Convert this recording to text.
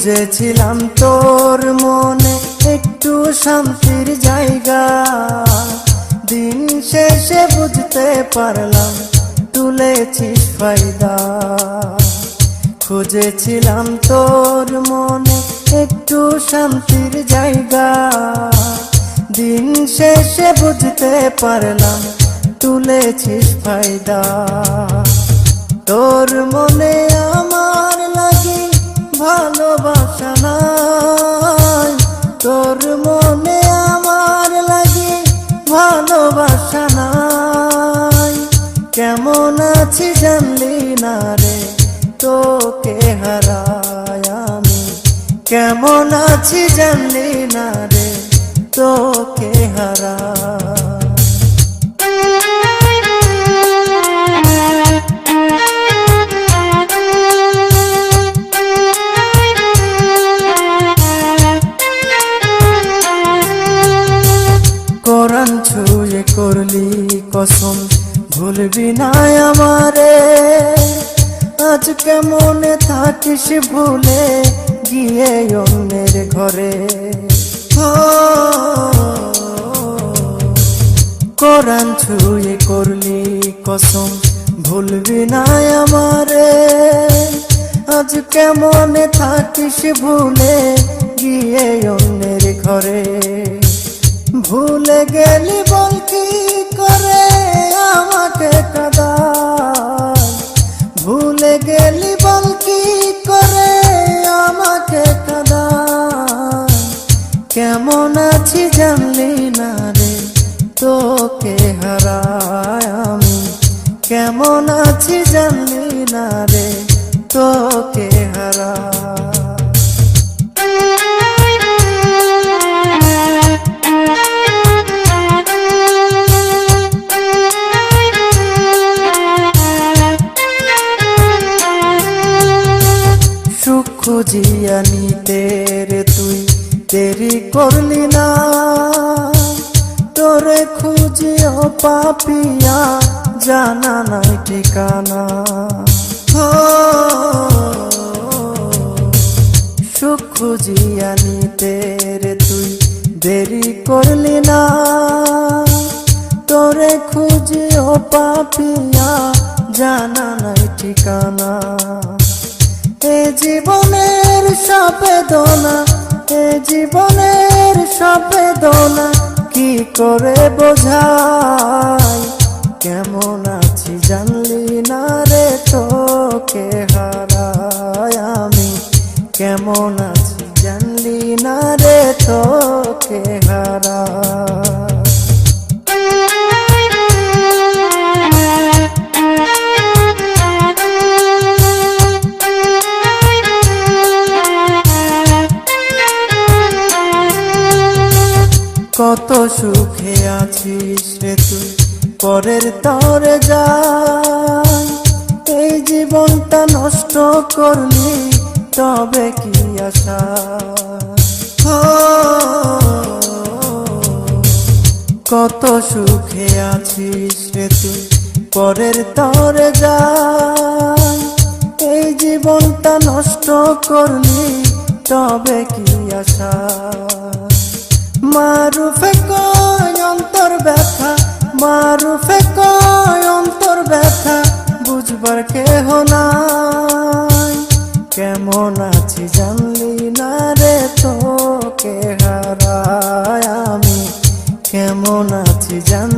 খুঁজেছিলাম তোর মনে একটু শান্তির জায়গা, দিন শেষে বুঝতে পারলাম তুলেছিস ফায়দা। খুঁজেছিলাম তোর মনে একটু শান্তির জায়গা, দিন শেষে বুঝতে পারলাম তুলেছিস ফায়দা। তোর মনে আমার লাগি ভালোবাসা নাই, তোর মনে আমার লাগি ভালোবাসা নাই। কেমন আছি জানলি না রে তোকে হারায় আমি, কেমন আছি জানলি না রে তোকে হারায়। কোরআন ছুঁয়ে করলি কসম ভুলবি না আমারে, আজ কেমনে থাকিস ভুলে গিয়ে অন্যের ঘরে। কোরআন ছুঁয়ে করলি কসম ভুলবি না আমারে, আজ কেমনে থাকিস ভুলে গিয়ে অন্যের ঘরে। ভুলে গেলি বল কি করে আমাকে কাঁদায়, ভুলে গেলি বল কি করে আমাকে কাঁদায়। কেমন আছি জানলি না রে তোকে হারায় আমি, কেমন আছি জানলি না রে তোকে হারায়। খুঁজিয়া নিতে রে তুই দেরি করলি না, তোরে খুঁজিও পাপিয়া জানা নাই ঠিকানা। সুখ খুঁজিয়া নিতে রে তুই দেরি করলি না, তোরে খুঁজিও পাপিয়া জানা নাই ঠিকানা। এ জীবনের সব বেদনা, এ জীবনের সব বেদনা কি করে বোঝাই। কেমন আছি জানলি না রে তোকে হারায় আমি, কেমন আছি জানলি না রে তোকে হারায়। কত সুখে আছিস রে তুই পরের তরে যাই, এই জীবনটা নষ্ট করলি তবে কি আশা। কত সুখে আছিস রে তুই পরের তরে যাই, এই জীবনটা নষ্ট করলি তবে কি আশা। মারুফে কয় অন্তর ব্যথা, মারুফে কয় অন্তর ব্যথা বুঝবার কেহ নাই। কেমন আছি জানলি না রে তোকে হারায় আমি, কেমন আছি জান